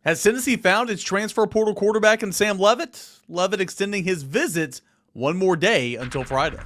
Has Tennessee found its transfer portal quarterback in Sam Leavitt? Leavitt extending his visit one more day until Friday.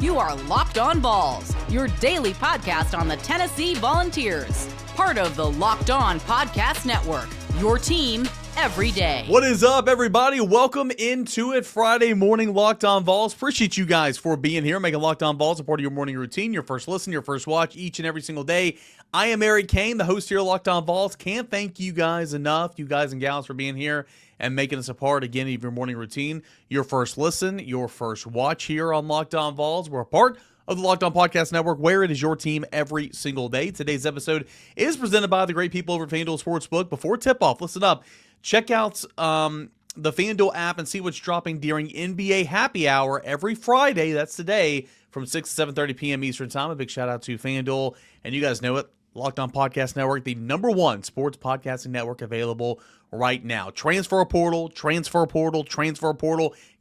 You are Locked On Vols, your daily podcast on the Tennessee Volunteers. Part of the Locked On Podcast Network, your team every day. What is up, everybody? Welcome into it. Friday morning Locked On Vols. Appreciate you guys for being here, making Locked On Vols a part of your morning routine, your first listen, your first watch each and every single day. I am Amare, Cain, the host here at Locked On Vols. Can't thank you guys enough, you guys and gals, for being here and making us a part, again, of your morning routine, your first listen, your first watch here on Locked On Vols. We're a part of the Locked On Podcast Network, where it is your team every single day. Today's episode is presented by the great people over at FanDuel Sportsbook. Before tip-off, listen up. Check out the FanDuel app and see what's dropping during NBA Happy Hour every Friday. That's today from 6 to 7:30 p.m. Eastern Time. A big shout-out to FanDuel. And you guys know it, Locked On Podcast Network, the number one sports podcasting network available right now. Transfer portal.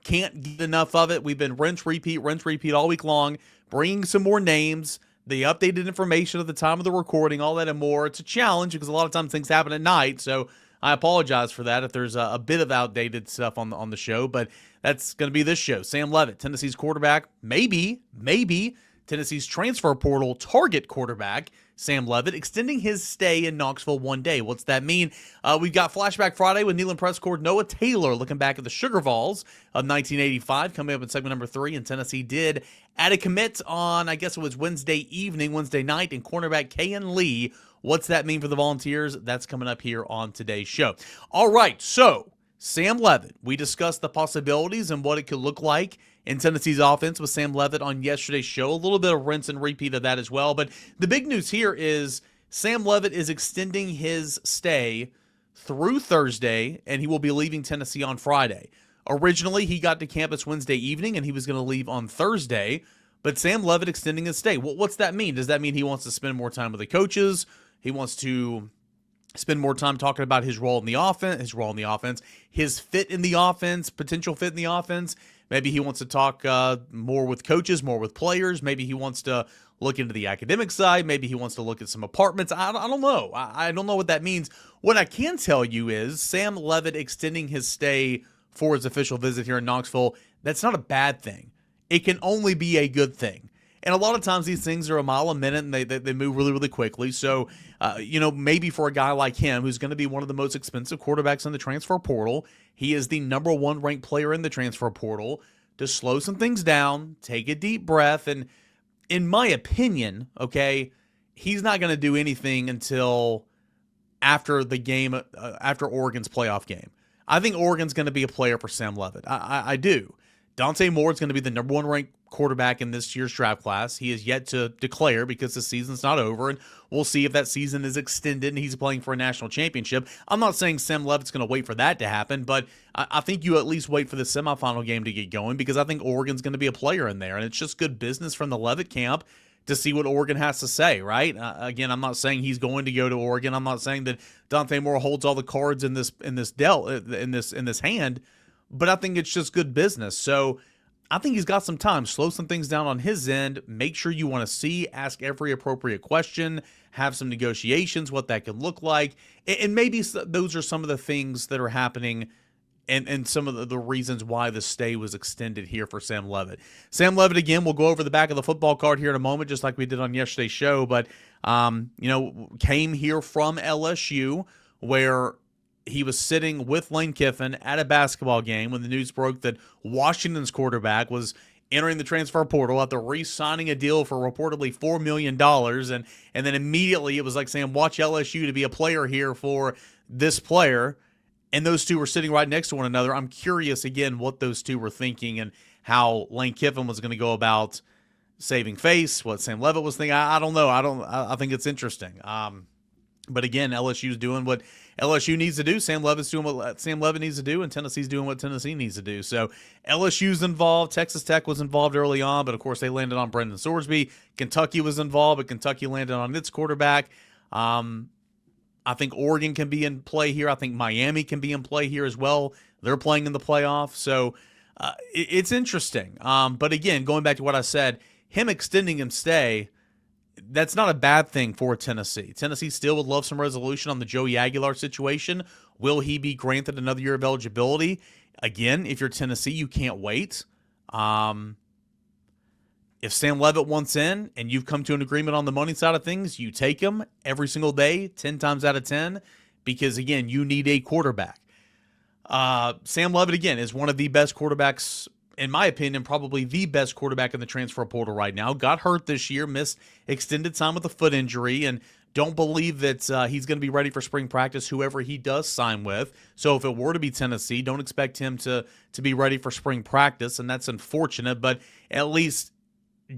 Can't get enough of it. We've been rinse, repeat all week long, bringing some more names, the updated information at the time of the recording, all that and more. It's a challenge because a lot of times things happen at night, so I apologize for that if there's a bit of outdated stuff on the show, but that's going to be this show. Sam Leavitt, Tennessee's quarterback, maybe Tennessee's transfer portal target quarterback, Sam Leavitt, extending his stay in Knoxville one day. What's that mean? We've got Flashback Friday with Neyland Press Corps Noah Taylor looking back at the Sugar Vols of 1985, coming up in segment number 3, and Tennessee did add a commit on, I guess it was Wednesday night, and cornerback Kayin Lee. What's that mean for the Volunteers? That's coming up here on today's show. All right, so Sam Leavitt, we discussed the possibilities and what it could look like in Tennessee's offense with Sam Leavitt on yesterday's show. A little bit of rinse and repeat of that as well. But the big news here is Sam Leavitt is extending his stay through Thursday, and he will be leaving Tennessee on Friday. Originally, he got to campus Wednesday evening, and he was going to leave on Thursday. But Sam Leavitt extending his stay. What's that mean? Does that mean he wants to spend more time with the coaches? He wants to spend more time talking about his role in the offense, his fit in the offense, potential fit in the offense. Maybe he wants to talk more with coaches, more with players. Maybe he wants to look into the academic side. Maybe he wants to look at some apartments. I don't know. I don't know what that means. What I can tell you is Sam Leavitt extending his stay for his official visit here in Knoxville, that's not a bad thing. It can only be a good thing. And a lot of times these things are a mile a minute and they move really, really quickly. So, maybe for a guy like him, who's going to be one of the most expensive quarterbacks in the transfer portal, he is the number one ranked player in the transfer portal, to slow some things down, take a deep breath. And in my opinion, okay, he's not going to do anything until after the game, after Oregon's playoff game. I think Oregon's going to be a player for Sam Leavitt. I do. Dante Moore's going to be the number one ranked quarterback in this year's draft class. He is yet to declare because the season's not over, and we'll see if that season is extended and he's playing for a national championship. I'm not saying Sam Leavitt's going to wait for that to happen, but I think you at least wait for the semifinal game to get going, because I think Oregon's going to be a player in there, and it's just good business from the Leavitt camp to see what Oregon has to say, right? Again, I'm not saying he's going to go to Oregon. I'm not saying that Dante Moore holds all the cards in this hand, but I think it's just good business. So I think he's got some time. Slow some things down on his end. Make sure you want to see, ask every appropriate question, have some negotiations, what that could look like. And maybe those are some of the things that are happening and some of the reasons why the stay was extended here for Sam Leavitt. Sam Leavitt, again, we'll go over the back of the football card here in a moment, just like we did on yesterday's show. But, came here from LSU, where he was sitting with Lane Kiffin at a basketball game when the news broke that Washington's quarterback was entering the transfer portal after re-signing a deal for reportedly $4 million. And then immediately it was like saying, watch LSU to be a player here for this player. And those two were sitting right next to one another. I'm curious, again, what those two were thinking and how Lane Kiffin was going to go about saving face, what Sam Leavitt was thinking. I don't know. I think it's interesting. But again, LSU's doing what LSU needs to do. Sam Leavitt's doing what Sam Leavitt needs to do, and Tennessee's doing what Tennessee needs to do. So LSU's involved. Texas Tech was involved early on, but of course they landed on Brendan Sorsby. Kentucky was involved, but Kentucky landed on its quarterback. I think Oregon can be in play here. I think Miami can be in play here as well. They're playing in the playoff. So it's interesting. But again, going back to what I said, him extending his stay, that's not a bad thing for Tennessee. Tennessee still would love some resolution on the Joey Aguilar situation. Will he be granted another year of eligibility? Again, if you're Tennessee, you can't wait. If Sam Leavitt wants in and you've come to an agreement on the money side of things, you take him every single day, 10 times out of 10, because, again, you need a quarterback. Sam Leavitt, again, is one of the best quarterbacks, in my opinion, probably the best quarterback in the transfer portal right now. Got hurt this year, missed extended time with a foot injury, and don't believe that he's going to be ready for spring practice, whoever he does sign with. So if it were to be Tennessee, don't expect him to be ready for spring practice, and that's unfortunate, but at least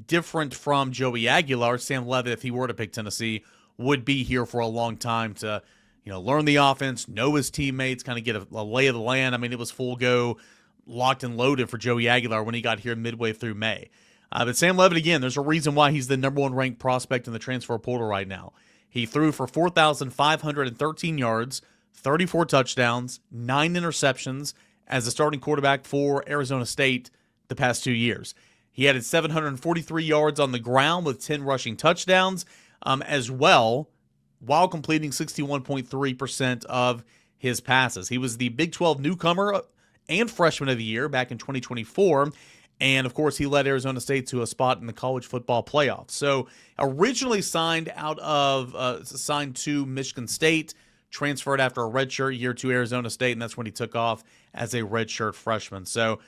different from Joey Aguilar, Sam Leavitt, if he were to pick Tennessee, would be here for a long time to, learn the offense, know his teammates, kind of get a lay of the land. I mean, it was full go, locked and loaded for Joey Aguilar when he got here midway through May. But Sam Leavitt, again, there's a reason why he's the number one ranked prospect in the transfer portal right now. He threw for 4,513 yards, 34 touchdowns, 9 interceptions as a starting quarterback for Arizona State the past 2 years. He added 743 yards on the ground with 10 rushing touchdowns as well, while completing 61.3% of his passes. He was the Big 12 newcomer and freshman of the year back in 2024. And, of course, he led Arizona State to a spot in the college football playoffs. So, originally signed to Michigan State, transferred after a redshirt year to Arizona State, and that's when he took off as a redshirt freshman. So,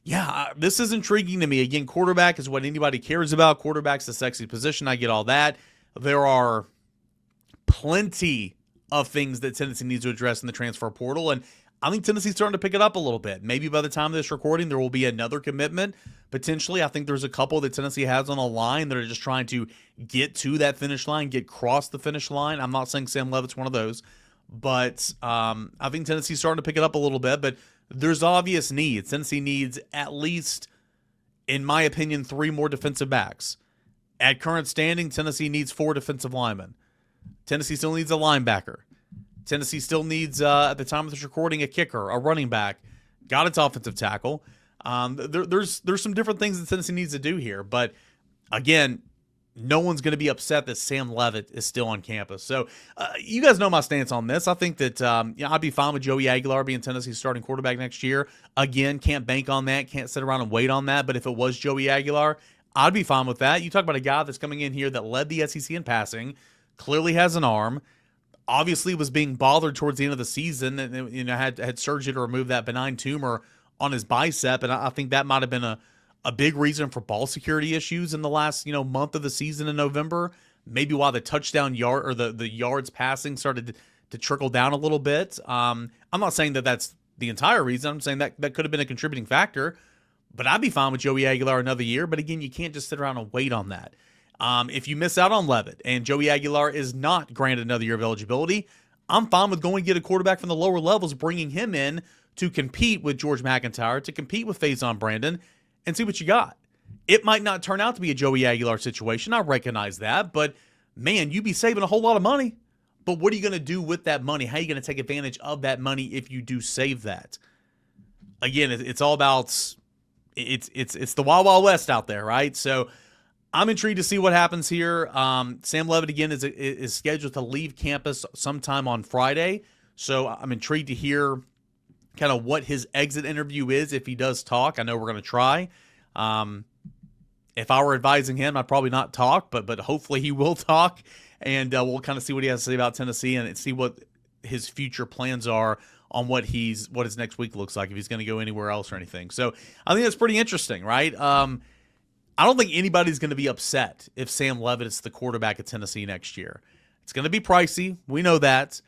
yeah, this is intriguing to me. Again, quarterback is what anybody cares about. Quarterback's a sexy position. I get all that. There are plenty of things that Tennessee needs to address in the transfer portal, and I think Tennessee's starting to pick it up a little bit. Maybe by the time of this recording, there will be another commitment. Potentially, I think there's a couple that Tennessee has on the line that are just trying to get to that finish line, get across the finish line. I'm not saying Sam Leavitt's one of those, but I think Tennessee's starting to pick it up a little bit, but there's obvious needs. Tennessee needs at least, in my opinion, 3 more defensive backs. At current standing, Tennessee needs 4 defensive linemen. Tennessee still needs a linebacker. Tennessee still needs, at the time of this recording, a kicker, a running back, got its offensive tackle. There's some different things that Tennessee needs to do here, but again, no one's going to be upset that Sam Leavitt is still on campus. So you guys know my stance on this. I think that I'd be fine with Joey Aguilar being Tennessee's starting quarterback next year. Again, can't bank on that, can't sit around and wait on that, but if it was Joey Aguilar, I'd be fine with that. You talk about a guy that's coming in here that led the SEC in passing, clearly has an arm, obviously was being bothered towards the end of the season and had surgery to remove that benign tumor on his bicep, and I think that might have been a big reason for ball security issues in the last month of the season in November. Maybe why the touchdown yard or the yards passing started to trickle down a little bit. I'm not saying that that's the entire reason. I'm saying that could have been a contributing factor, but I'd be fine with Joey Aguilar another year. But again, you can't just sit around and wait on that. If you miss out on Leavitt and Joey Aguilar is not granted another year of eligibility, I'm fine with going to get a quarterback from the lower levels, bringing him in to compete with George McIntyre, to compete with Faison Brandon, and see what you got. It might not turn out to be a Joey Aguilar situation. I recognize that, but man, you'd be saving a whole lot of money. But what are you going to do with that money? How are you going to take advantage of that money if you do save that? Again, it's all about it's the Wild Wild West out there, right? So I'm intrigued to see what happens here. Sam Leavitt, again, is scheduled to leave campus sometime on Friday. So I'm intrigued to hear kind of what his exit interview is if he does talk. I know we're going to try. If I were advising him, I'd probably not talk, but hopefully he will talk, and we'll kind of see what he has to say about Tennessee and see what his future plans are on what his next week looks like, if he's going to go anywhere else or anything. So I think that's pretty interesting, right? I don't think anybody's going to be upset if Sam Leavitt is the quarterback at Tennessee next year. It's going to be pricey. We know that.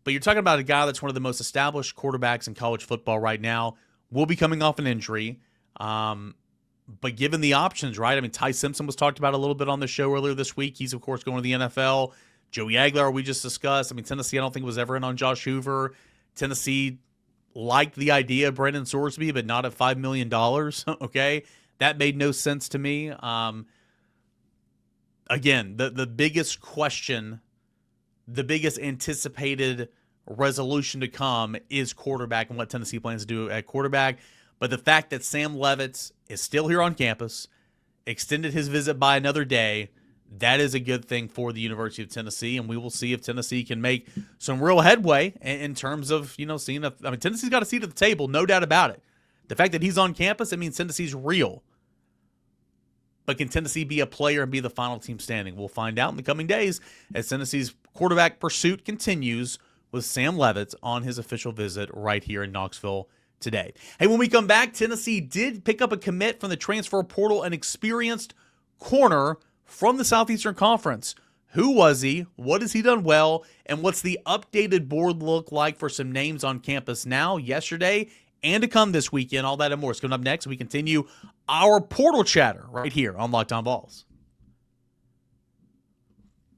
But you're talking about a guy that's one of the most established quarterbacks in college football right now, will be coming off an injury. But given the options, right? I mean, Ty Simpson was talked about a little bit on the show earlier this week. He's, of course, going to the NFL. Joey Aguilar, we just discussed. I mean, Tennessee, I don't think was ever in on Josh Heupel. Tennessee liked the idea of Brandon Sorsby, but not at $5 million. Okay? That made no sense to me. Again, the biggest question, the biggest anticipated resolution to come is quarterback and what Tennessee plans to do at quarterback. But the fact that Sam Leavitt is still here on campus, extended his visit by another day, that is a good thing for the University of Tennessee, and we will see if Tennessee can make some real headway in terms of, seeing if, Tennessee's got a seat at the table, no doubt about it. The fact that he's on campus, it means Tennessee's real. But can Tennessee be a player and be the final team standing? We'll find out in the coming days as Tennessee's quarterback pursuit continues with Sam Leavitt on his official visit right here in Knoxville today. Hey, when we come back, Tennessee did pick up a commit from the transfer portal, an experienced corner from the Southeastern Conference. Who was he? What has he done well? And what's the updated board look like for some names on campus now, yesterday, and to come this weekend? All that and more is coming up next. We continue our portal chatter right here on Locked On Vols.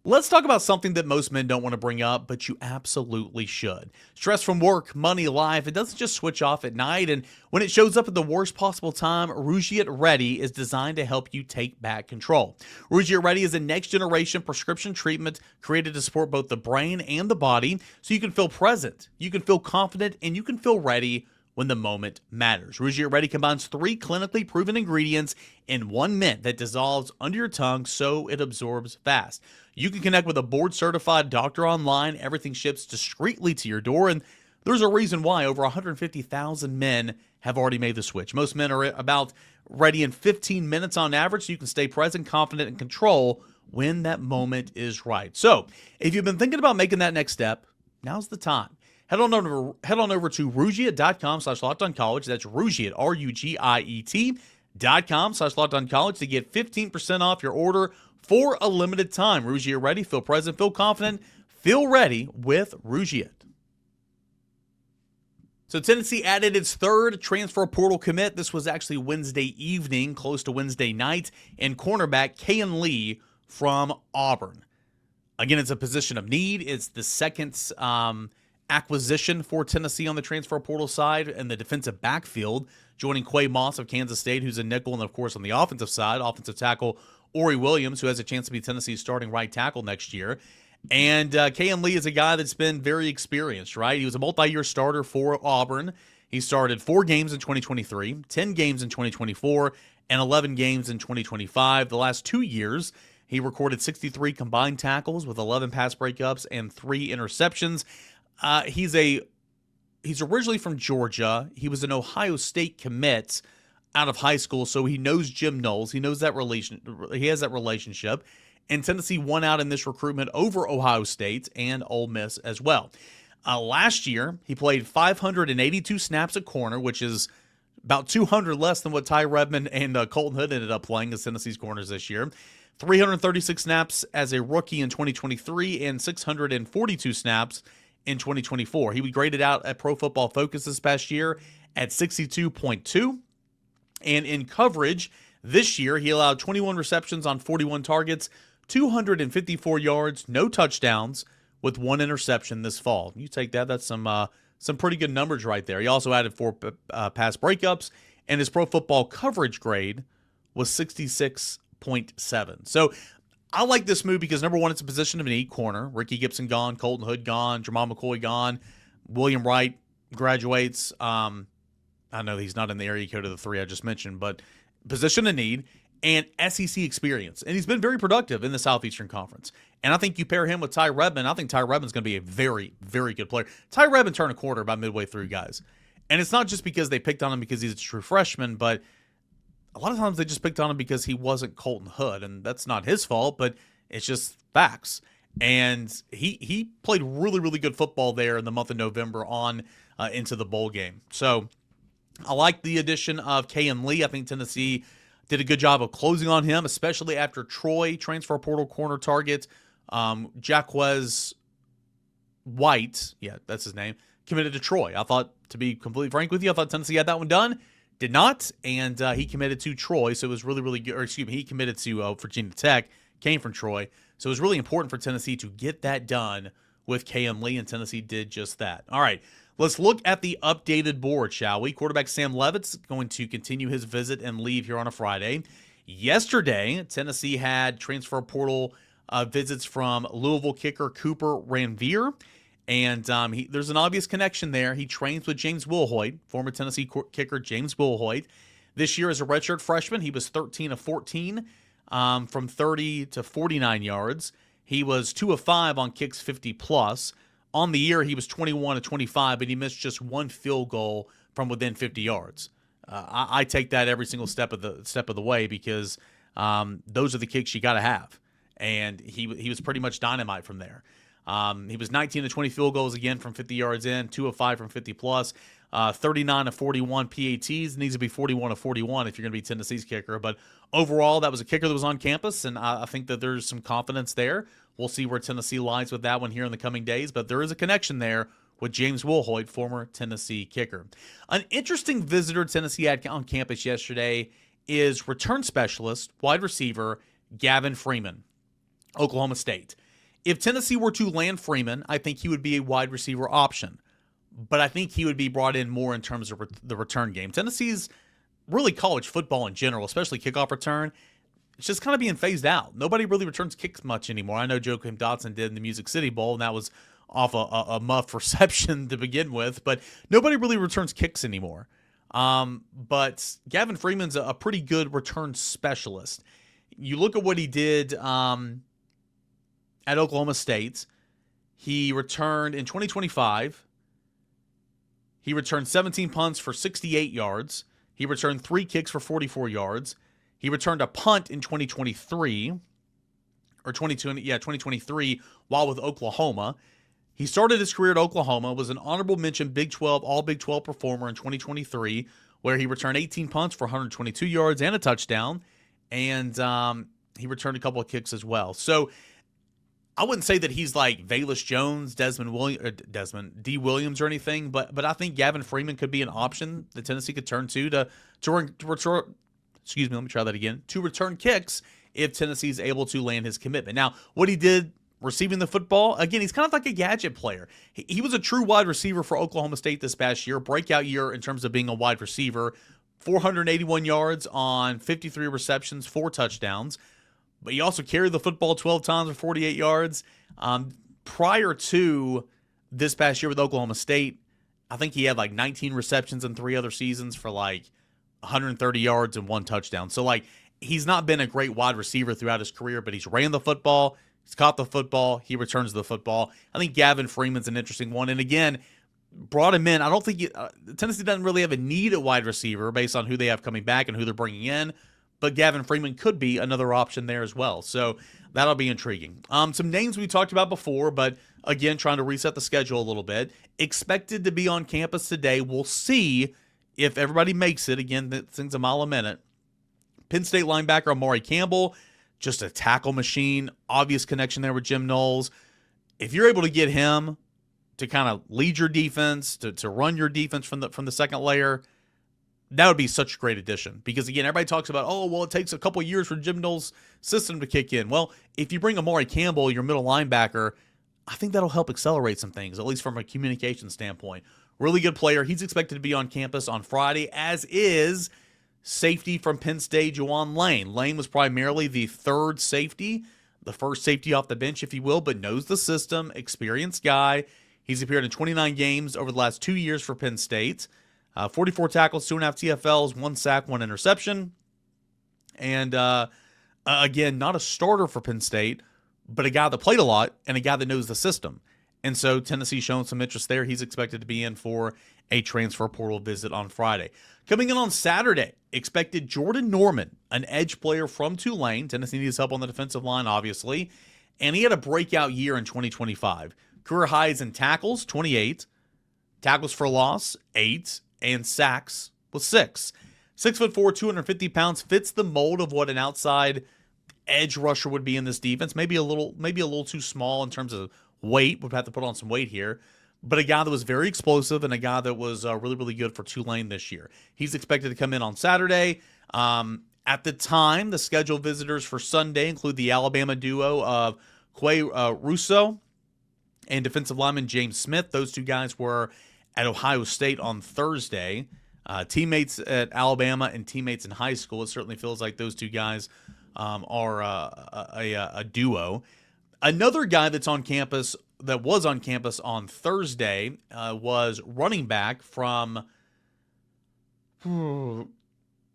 Let's talk about something that most men don't want to bring up, but you absolutely should. Stress from work, money, life, it doesn't just switch off at night, and when it shows up at the worst possible time, Rouette Ready is designed to help you take back control. Rouette Ready is a next-generation prescription treatment created to support both the brain and the body, so you can feel present, you can feel confident, and you can feel ready when the moment matters. Rouette Ready combines 3 clinically proven ingredients in 1 mint that dissolves under your tongue so it absorbs fast. You can connect with a board-certified doctor online. Everything ships discreetly to your door, and there's a reason why over 150,000 men have already made the switch. Most men are about ready in 15 minutes on average, so you can stay present, confident, and control when that moment is right. So, if you've been thinking about making that next step, now's the time. Head on over to Rouette.com/LockedOnCollege. That's Rouette, Rougiet.com/LockedOnCollege to get 15% off your order for a limited time. Rouette Ready. Feel present, feel confident, feel ready with Rouette. So Tennessee added its 3rd transfer portal commit. This was actually Wednesday evening, close to Wednesday night, and cornerback Kayin Lee from Auburn. Again, it's a position of need. It's the 2nd acquisition for Tennessee on the transfer portal side and the defensive backfield, joining Quay Moss of Kansas State, who's a nickel, and of course on the offensive side, offensive tackle Ori Williams, who has a chance to be Tennessee's starting right tackle next year. And Kayin Lee is a guy that's been very experienced, right? He was a multi-year starter for Auburn. He started 4 games in 2023, 10 games in 2024, and 11 games in 2025. The last 2 years, he recorded 63 combined tackles with 11 pass breakups and 3 interceptions. He's originally from Georgia. He was an Ohio State commit out of high school, so he knows Jim Knowles. He knows that he has that relationship. And Tennessee won out in this recruitment over Ohio State and Ole Miss as well. Last year, he played 582 snaps at corner, which is about 200 less than what Ty Redmond and Colton Hood ended up playing as Tennessee's corners this year. 336 snaps as a rookie in 2023 and 642 snaps in 2024. He was graded out at Pro Football Focus this past year at 62.2. And in coverage, this year, he allowed 21 receptions on 41 targets, 254 yards, no touchdowns, with 1 interception this fall. You take that, that's some pretty good numbers right there. He also added 4 pass breakups, and his Pro Football coverage grade was 66.7. So I like this move because, number one, it's a position of need. Corner. Ricky Gibson gone, Colton Hood gone, Jamal McCoy gone, William Wright graduates. I know he's not in the area code of the 3 I just mentioned, but position of need and SEC experience. And he's been very productive in the Southeastern Conference. And I think you pair him with Ty Redmond. I think Ty Redmond's going to be a very, very good player. Ty Redmond turned a corner about midway through, guys. And it's not just because they picked on him because he's a true freshman, but a lot of times they just picked on him because he wasn't Colton Hood. And that's not his fault, but it's just facts. And he played really, really good football there in the month of November on into the bowl game. So I like the addition of Kayin Lee. I think Tennessee did a good job of closing on him, especially after Troy, transfer portal corner target, Jacquez White, yeah, that's his name, committed to Troy. I thought, to be completely frank with you, I thought Tennessee had that one done. Did not, and he committed to Troy, so it was really, really good. Or excuse me, he committed to Virginia Tech, came from Troy. So it was really important for Tennessee to get that done with Kayin Lee, and Tennessee did just that. All right. Let's look at the updated board, shall we? Quarterback Sam Leavitt's going to continue his visit and leave here on a Friday. Yesterday, Tennessee had transfer portal visits from Louisville kicker Cooper Ranvier. And there's an obvious connection there. He trains with James Wilhoit, former Tennessee kicker James Wilhoit. This year as a redshirt freshman, he was 13 of 14. from 30 to 49 yards. He was 2 of 5 on kicks 50 plus. On the year, he was 21 of 25, but he missed just one field goal from within 50 yards. I take that every single step of the way because those are the kicks you got to have, and he was pretty much dynamite from there. He was 19 to 20 field goals again from 50 yards in, 2 of 5 from 50 plus, 39 of 41 PATs. Needs to be 41 of 41 if you're going to be Tennessee's kicker. But overall, that was a kicker that was on campus, and I think that there's some confidence there. We'll see where Tennessee lies with that one here in the coming days, but there is a connection there with James Wilhoit, former Tennessee kicker. An interesting visitor Tennessee had on campus yesterday is return specialist, wide receiver, Gavin Freeman, Oklahoma State. If Tennessee were to land Freeman, I think he would be a wide receiver option, but I think he would be brought in more in terms of the return game. Tennessee's really college football in general, especially kickoff return, it's just kind of being phased out. Nobody really returns kicks much anymore. I know Joakim Dotson did in the Music City Bowl, and that was off a muff reception to begin with, but nobody really returns kicks anymore. But Gavin Freeman's a pretty good return specialist. You look at what he did at Oklahoma State. He returned in 2025. He returned 17 punts for 68 yards. He returned 3 kicks for 44 yards. He returned a punt in 2023, or 2023, while with Oklahoma. He started his career at Oklahoma, was an honorable mention Big 12, all Big 12 performer in 2023, where he returned 18 punts for 122 yards and a touchdown, and he returned a couple of kicks as well. So I wouldn't say that he's like Velus Jones, Desmond D. Williams or anything, but I think Gavin Freeman could be an option that Tennessee could turn to return kicks if Tennessee's able to land his commitment. Now, what he did receiving the football, again, he's kind of like a gadget player. He was a true wide receiver for Oklahoma State this past year, breakout year in terms of being a wide receiver, 481 yards on 53 receptions, 4 touchdowns. But he also carried the football 12 times for 48 yards. Prior to this past year with Oklahoma State, I think he had like 19 receptions in 3 other seasons for like 130 yards and 1 touchdown. So, like, he's not been a great wide receiver throughout his career, but he's ran the football, he's caught the football, he returns the football. I think Gavin Freeman's an interesting one. And again, brought him in. I don't think Tennessee doesn't really have a need at wide receiver based on who they have coming back and who they're bringing in. But Gavin Freeman could be another option there as well. So that'll be intriguing. Some names we talked about before, but again, trying to reset the schedule a little bit. Expected to be on campus today. We'll see if everybody makes it. Again, that thing's a mile a minute. Penn State linebacker Amare Campbell, just a tackle machine. Obvious connection there with Jim Knowles. If you're able to get him to kind of lead your defense, to run your defense from the second layer, that would be such a great addition. Because, again, everybody talks about, oh, well, it takes a couple years for Jim Knowles' system to kick in. Well, if you bring Amare Campbell, your middle linebacker, I think that'll help accelerate some things, at least from a communication standpoint. Really good player. He's expected to be on campus on Friday, as is safety from Penn State, Juwan Lane. Lane was primarily the third safety, the first safety off the bench, if you will, but knows the system, experienced guy. He's appeared in 29 games over the last 2 years for Penn State. 44 tackles, 2.5 TFLs, 1 sack, 1 interception. And again, not a starter for Penn State, but a guy that played a lot and a guy that knows the system. And so Tennessee's showing some interest there. He's expected to be in for a transfer portal visit on Friday. Coming in on Saturday, expected Jordan Norman, an edge player from Tulane. Tennessee needs help on the defensive line, obviously. And he had a breakout year in 2025. Career highs in tackles, 28. Tackles for loss, 8. And sacks with 6. 6'4", 250 pounds, fits the mold of what an outside edge rusher would be in this defense. Maybe a little too small in terms of weight. Would have to put on some weight here. But a guy that was very explosive and a guy that was really, really good for Tulane this year. He's expected to come in on Saturday. At the time, the scheduled visitors for Sunday include the Alabama duo of Quay Russo and defensive lineman James Smith. Those 2 guys were at Ohio State on Thursday. Teammates at Alabama and teammates in high school. It certainly feels like those 2 guys are a duo. Another guy that was on campus on Thursday was running back from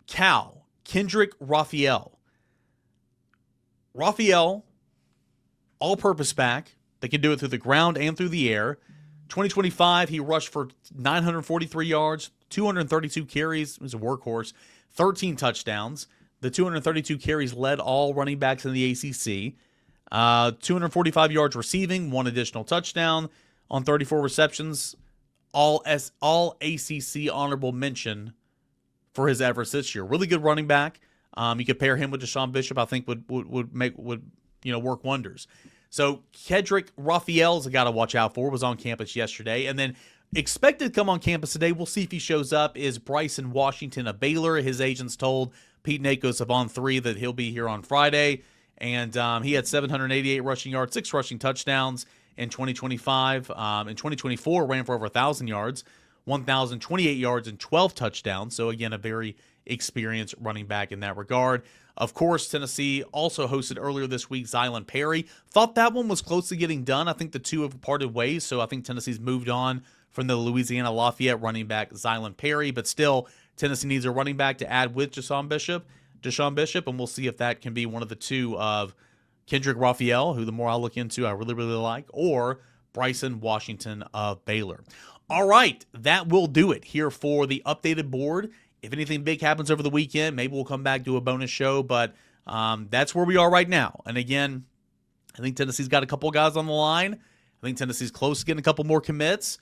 Cal, Kendrick Raphael. Raphael, all-purpose back. They can do it through the ground and through the air. 2025, he rushed for 943 yards, 232 carries. He was a workhorse, 13 touchdowns. The 232 carries led all running backs in the ACC. 245 yards receiving, 1 additional touchdown on 34 receptions. All ACC honorable mention for his efforts this year. Really good running back. You could pair him with Deshaun Bishop, I think would work wonders. So Kedrick Raphael is a guy to watch out for. Was on campus yesterday, and then expected to come on campus today. We'll see if he shows up. Is Bryson Washington of Baylor? His agents told Pete Nakos of On3 that he'll be here on Friday, and he had 788 rushing yards, 6 rushing touchdowns in 2025. In 2024, ran for over 1,000 yards, 1,028 yards, and 12 touchdowns. So again, a very experienced running back in that regard. Of course, Tennessee also hosted earlier this week Zylan Perry. Thought that one was close to getting done. I think the two have parted ways, so I think Tennessee's moved on from the Louisiana Lafayette running back Zylan Perry, but still, Tennessee needs a running back to add with Deshaun Bishop, and we'll see if that can be one of the two of Kedrick Raphael, who the more I look into, I really, really like, or Bryson Washington of Baylor. All right, that will do it here for the updated board. If anything big happens over the weekend, maybe we'll come back to a bonus show, but that's where we are right now. And again, I think Tennessee's got a couple guys on the line. I think Tennessee's close to getting a couple more commits.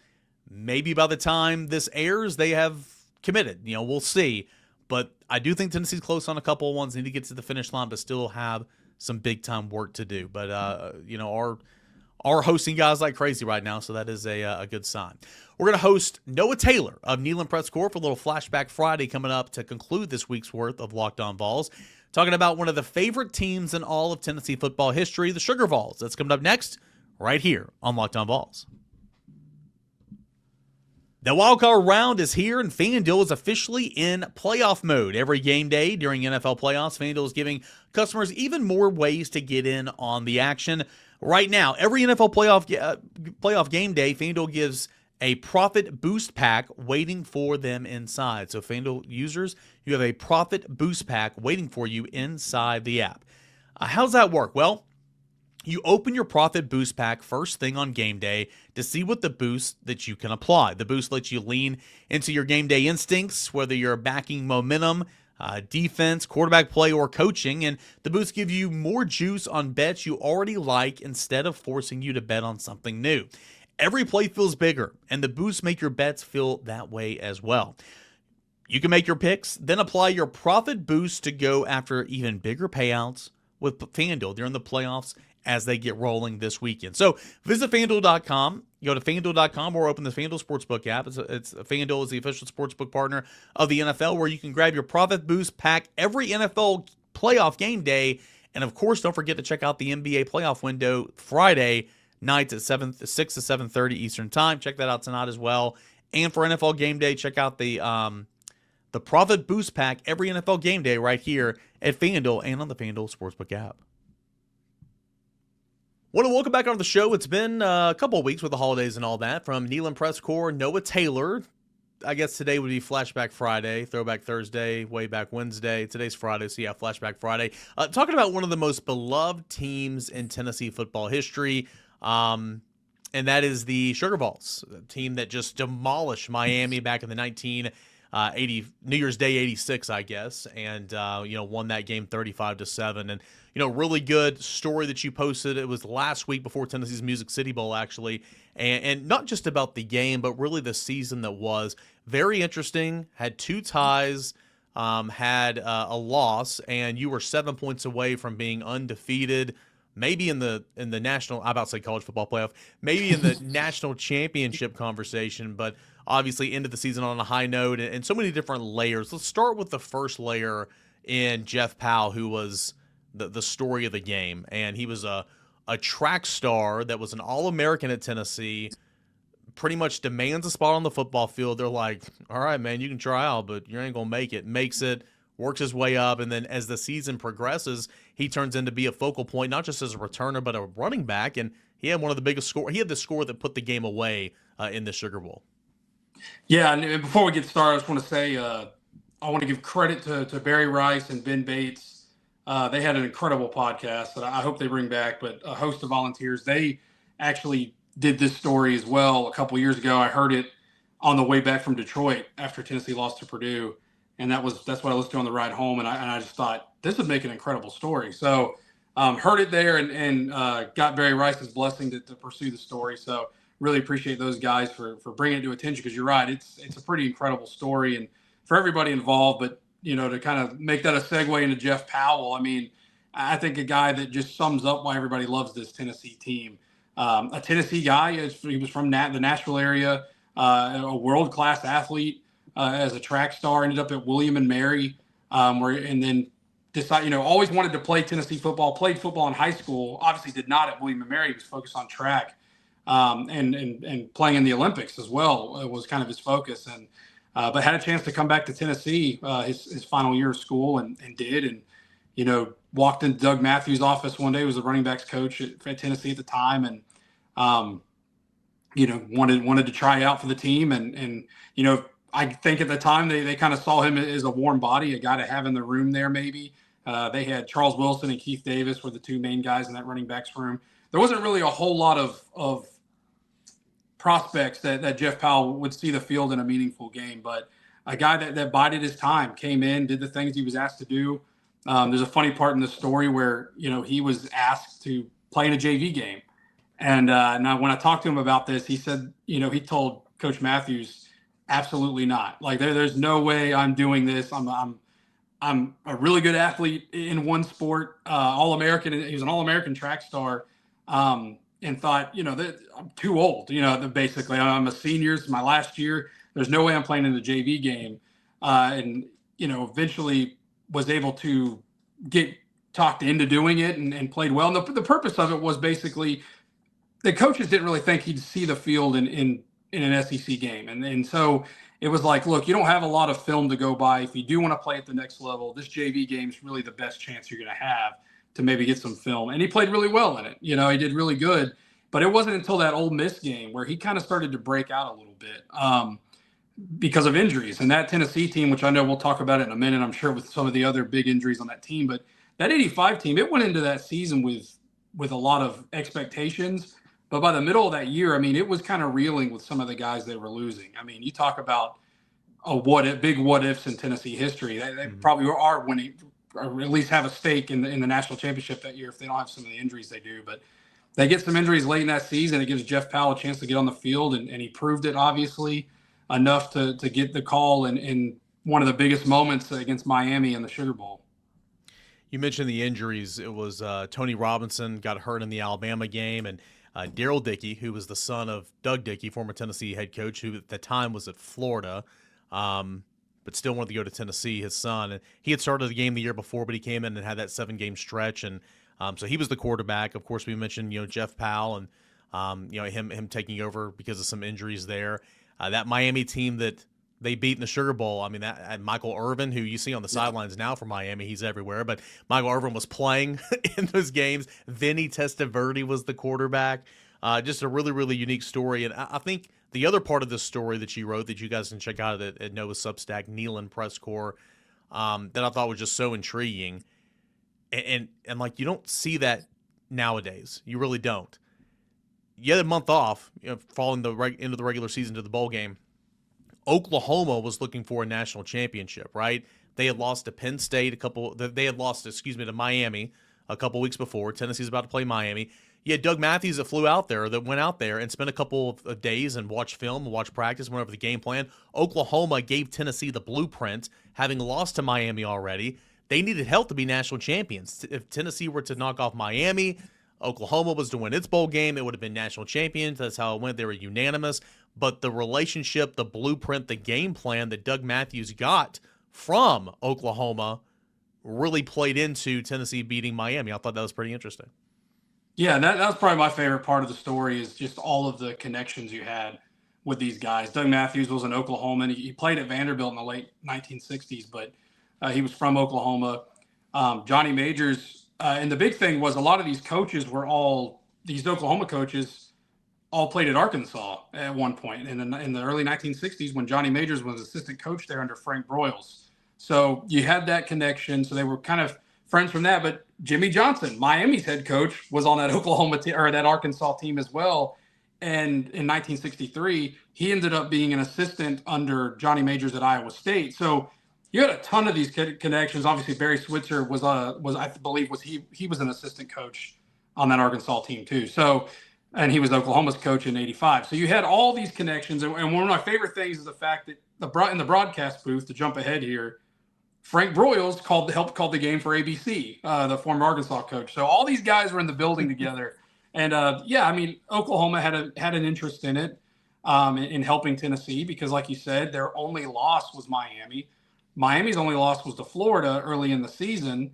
Maybe by the time this airs, they have committed. We'll see. But I do think Tennessee's close on a couple of ones. Need to get to the finish line, but still have some big-time work to do. But, are hosting guys like crazy right now, so that is a good sign. We're going to host Noah Taylor of Neyland Press Corps for a little Flashback Friday coming up to conclude this week's worth of Locked On Vols, talking about one of the favorite teams in all of Tennessee football history, the Sugar Vols. That's coming up next right here on Locked On Vols. The wildcard round is here, and FanDuel is officially in playoff mode. Every game day during NFL playoffs, FanDuel is giving customers even more ways to get in on the action. Right now, every NFL playoff game day, FanDuel gives a profit boost pack waiting for them inside. So FanDuel users, you have a profit boost pack waiting for you inside the app. How does that work? Well, you open your profit boost pack first thing on game day to see what the boost that you can apply. The boost lets you lean into your game day instincts, whether you're backing momentum, defense, quarterback play, or coaching, and the boosts give you more juice on bets you already like instead of forcing you to bet on something new. Every play feels bigger, and the boosts make your bets feel that way as well. You can make your picks, then apply your profit boost to go after even bigger payouts with FanDuel during the playoffs as they get rolling this weekend. So visit FanDuel.com. Go to FanDuel.com or open the FanDuel Sportsbook app. FanDuel is the official sportsbook partner of the NFL, where you can grab your profit boost pack every NFL playoff game day. And, of course, don't forget to check out the NBA playoff window Friday nights at 6 to 7:30 Eastern Time. Check that out tonight as well. And for NFL game day, check out the profit boost pack every NFL game day right here at FanDuel and on the FanDuel Sportsbook app. Well, welcome back on the show. It's been a couple of weeks with the holidays and all that. From Neyland Press Corps, Noah Taylor. I guess today would be Flashback Friday, Throwback Thursday, Way Back Wednesday. Today's Friday, so yeah, Flashback Friday. Talking about one of the most beloved teams in Tennessee football history, and that is the Sugar Vols, a team that just demolished Miami back in the 1980 New Year's Day '86, I guess, and won that game 35-7. And really good story that you posted. It was last week before Tennessee's Music City Bowl, actually, and not just about the game, but really the season that was. Very interesting. Had 2 ties, had a loss, and you were 7 points away from being undefeated. Maybe in the national, I'm about to say college football playoff, maybe in the national championship conversation, but obviously ended the season on a high note and so many different layers. Let's start with the first layer in Jeff Powell, who was the story of the game. And he was a track star that was an All-American at Tennessee, pretty much demands a spot on the football field. They're like, all right, man, you can try out, but you ain't going to make it. Makes it, works his way up, and then as the season progresses, he turns into be a focal point, not just as a returner, but a running back, and he had one of the biggest score. He had the score that put the game away in the Sugar Bowl. Yeah, and before we get started, I just want to say I want to give credit to Barry Rice and Ben Bates They had an incredible podcast that I hope they bring back, but a host of volunteers, they actually did this story as well a couple years ago. I heard it on the way back from Detroit after Tennessee lost to Purdue. And that's what I listened to on the ride home. And I just thought this would make an incredible story. So heard it there and got Barry Rice's blessing to pursue the story. So really appreciate those guys for bringing it to attention, because you're right. It's a pretty incredible story and for everybody involved. But, to kind of make that a segue into Jeff Powell, I mean, I think a guy that just sums up why everybody loves this Tennessee team. A Tennessee guy, he was from the Nashville area, a world-class athlete as a track star, ended up at William and Mary, and then decided, always wanted to play Tennessee football, played football in high school, obviously did not at William and Mary. He was focused on track and playing in the Olympics as well was kind of his focus. And but had a chance to come back to Tennessee his final year of school and did. And, walked into Doug Matthews' office one day, was the running backs coach at Tennessee at the time. And, wanted to try out for the team. And I think at the time they kind of saw him as a warm body, a guy to have in the room there maybe. They had Charles Wilson and Keith Davis were the two main guys in that running backs room. There wasn't really a whole lot of prospects that Jeff Powell would see the field in a meaningful game, but a guy that bided his time, came in, did the things he was asked to do. There's a funny part in the story where, he was asked to play in a JV game. And now when I talked to him about this, he said, he told Coach Matthews, absolutely not. Like there's no way I'm doing this. I'm a really good athlete in one sport, All-American. He was an All-American track star. And thought, that I'm too old, basically I'm a senior. It's my last year. There's no way I'm playing in the JV game. And eventually was able to get talked into doing it and played well. And the purpose of it was basically the coaches didn't really think he'd see the field in an SEC game. And so it was like, look, you don't have a lot of film to go by. If you do want to play at the next level, this JV game is really the best chance you're going to have to maybe get some film. And he played really well in it. He did really good. But it wasn't until that Ole Miss game where he kind of started to break out a little bit because of injuries. And that Tennessee team, which I know we'll talk about it in a minute, I'm sure, with some of the other big injuries on that team. But that 85 team, it went into that season with a lot of expectations. But by the middle of that year, I mean, it was kind of reeling with some of the guys they were losing. I mean, you talk about big what ifs in Tennessee history. They probably are winning, or at least have a stake in the national championship that year if they don't have some of the injuries they do. But they get some injuries late in that season. It gives Jeff Powell a chance to get on the field, and he proved it, obviously, enough to get the call in one of the biggest moments against Miami in the Sugar Bowl. You mentioned the injuries. It was Tony Robinson got hurt in the Alabama game, and Daryl Dickey, who was the son of Doug Dickey, former Tennessee head coach, who at the time was at Florida, but still wanted to go to Tennessee, his son. And he had started the game the year before, but he came in and had that 7-game stretch, and so he was the quarterback. Of course, we mentioned Jeff Powell and him taking over because of some injuries there. That Miami team that they beat in the Sugar Bowl. I mean, that Michael Irvin, who you see on the sidelines now for Miami, he's everywhere. But Michael Irvin was playing in those games. Vinny Testaverde was the quarterback. Just a really, really unique story. And I think the other part of this story that you wrote that you guys can check out at Noah's Substack, Nealon Press Corps, that I thought was just so intriguing. And like, you don't see that nowadays. You really don't. You had a month off, following into the regular season to the bowl game. Oklahoma was looking for a national championship, right? They had lost to Penn State to Miami a couple weeks before. Tennessee's about to play Miami. You had Doug Matthews that went out there and spent a couple of days and watched film and watched practice, went over the game plan. Oklahoma gave Tennessee the blueprint, having lost to Miami already. They needed help to be national champions. If Tennessee were to knock off Miami, Oklahoma was to win its bowl game, it would have been national champions. That's how it went. They were unanimous. But the relationship, the blueprint, the game plan that Doug Matthews got from Oklahoma really played into Tennessee beating Miami. I thought that was pretty interesting. Yeah, that was probably my favorite part of the story, is just all of the connections you had with these guys. Doug Matthews was an Oklahoman. He played at Vanderbilt in the late 1960s, but he was from Oklahoma. Johnny Majors, and the big thing was a lot of these coaches these Oklahoma coaches all played at Arkansas at one point in the early 1960s when Johnny Majors was assistant coach there under Frank Broyles. So you had that connection. So they were kind of friends from that. But Jimmy Johnson, Miami's head coach, was on that or that Arkansas team as well. And in 1963, he ended up being an assistant under Johnny Majors at Iowa State. So you had a ton of these connections. Obviously, Barry Switzer was I believe he was an assistant coach on that Arkansas team too. So, and he was Oklahoma's coach in '85. So you had all these connections. And one of my favorite things is the fact that in the broadcast booth, to jump ahead here, Frank Broyles helped call the game for ABC, the former Arkansas coach. So all these guys were in the building together. And I mean, Oklahoma had an interest in it, in helping Tennessee, because like you said, their only loss was Miami. Miami's only loss was to Florida early in the season.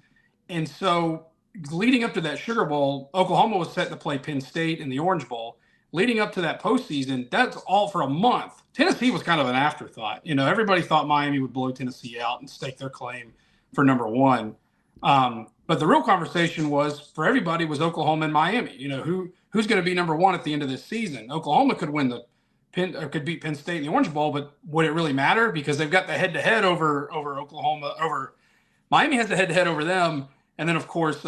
And so leading up to that Sugar Bowl, Oklahoma was set to play Penn State in the Orange Bowl. Leading up to that postseason, that's all for a month. Tennessee was kind of an afterthought. You know, everybody thought Miami would blow Tennessee out and stake their claim for number one. But the real conversation for everybody was Oklahoma and Miami. You know, who's going to be number one at the end of this season? Oklahoma could could beat Penn State in the Orange Bowl, but would it really matter? Because they've got the head-to-head over Oklahoma. Miami has the head-to-head over them, and then of course,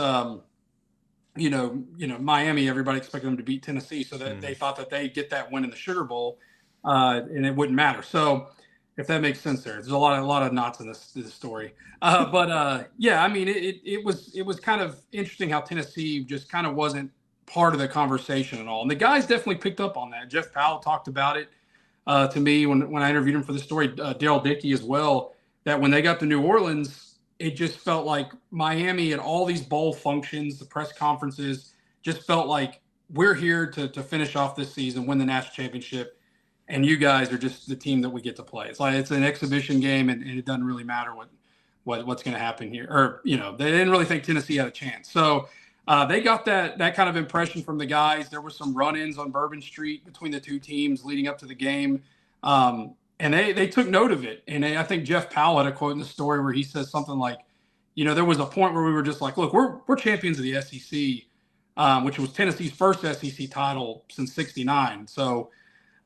Miami. Everybody expected them to beat Tennessee, so that they thought that they'd get that win in the Sugar Bowl, and it wouldn't matter. So, if that makes sense, there's a lot of knots in this story. I mean, it was kind of interesting how Tennessee just kind of wasn't part of the conversation at all. And the guys definitely picked up on that. Jeff Powell talked about it to me when I interviewed him for the story, Daryl Dickey as well, that when they got to New Orleans, it just felt like Miami and all these bowl functions, the press conferences, just felt like we're here to finish off this season, win the national championship, and you guys are just the team that we get to play. It's like it's an exhibition game, and it doesn't really matter what's going to happen here. Or, they didn't really think Tennessee had a chance. So they got that kind of impression from the guys. There were some run-ins on Bourbon Street between the two teams leading up to the game. And they took note of it. And I think Jeff Powell had a quote in the story where he says something like, there was a point where we were just like, look, we're champions of the SEC, which was Tennessee's first SEC title since '69. So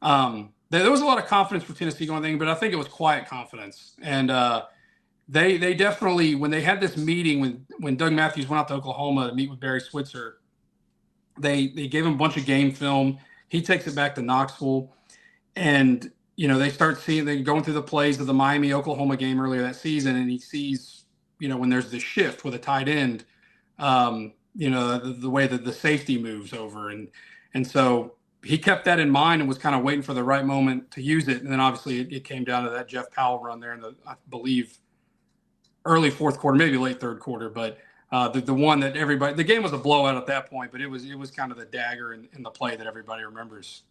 there was a lot of confidence for Tennessee going in, but I think it was quiet confidence. And they definitely, when they had this meeting, when Doug Matthews went out to Oklahoma to meet with Barry Switzer, they gave him a bunch of game film. He takes it back to Knoxville, and they start going through the plays of the Miami-Oklahoma game earlier that season, and he sees, when there's this shift with a tight end, the way that the safety moves over. And so he kept that in mind and was kind of waiting for the right moment to use it. And then obviously it came down to that Jeff Powell run there in I believe, early fourth quarter, maybe late third quarter. But the one that the game was a blowout at that point, but it was kind of the dagger in the play that everybody remembers.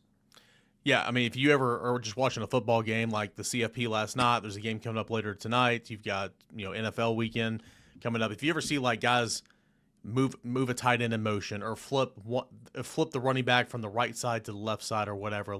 Yeah, I mean, if you ever are just watching a football game like the CFP last night, there's a game coming up later tonight. You've got, NFL weekend coming up. If you ever see like guys move a tight end in motion or flip the running back from the right side to the left side or whatever,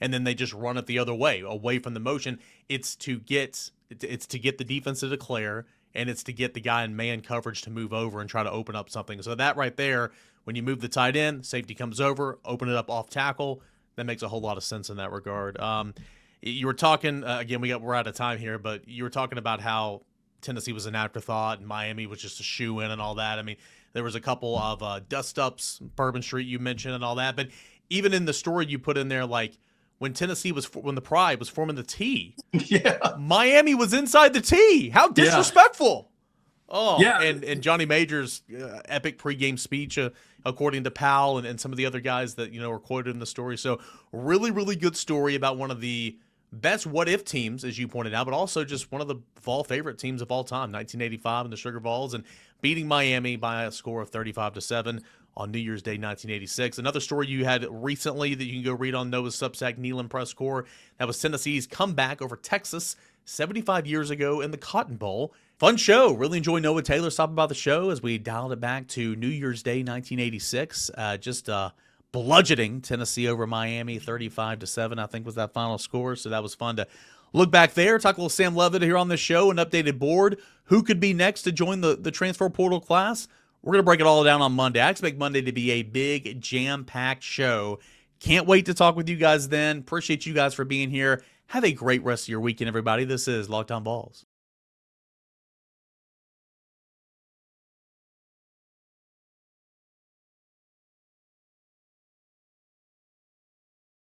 and then they just run it the other way, away from the motion, it's to get the defense to declare, and it's to get the guy in man coverage to move over and try to open up something. So that right there, when you move the tight end, safety comes over, open it up off tackle. That makes a whole lot of sense in that regard. You were talking again. We're out of time here, but you were talking about how Tennessee was an afterthought and Miami was just a shoe-in and all that. I mean, there was a couple of dust-ups, Bourbon Street you mentioned and all that. But even in the story you put in there, like when the Pride was forming the T, yeah, Miami was inside the T. How disrespectful! Oh, yeah. And Johnny Majors' epic pregame speech, according to Powell and some of the other guys that were quoted in the story. So really, really good story about one of the best what-if teams, as you pointed out, but also just one of the Vol favorite teams of all time, 1985 in the Sugar Vols, and beating Miami by a score of 35-7 on New Year's Day 1986. Another story you had recently that you can go read on Noah's Substack, Neyland Press Corps, that was Tennessee's comeback over Texas 75 years ago in the Cotton Bowl. Fun show. Really enjoy Noah Taylor stopping by the show as we dialed it back to New Year's Day 1986. Just bludgeoning Tennessee over Miami 35-7, I think was that final score. So that was fun to look back there. Talk a little Sam Leavitt here on the show, an updated board. Who could be next to join the transfer portal class? We're going to break it all down on Monday. I expect Monday to be a big, jam-packed show. Can't wait to talk with you guys then. Appreciate you guys for being here. Have a great rest of your weekend, everybody. This is Locked On Vols.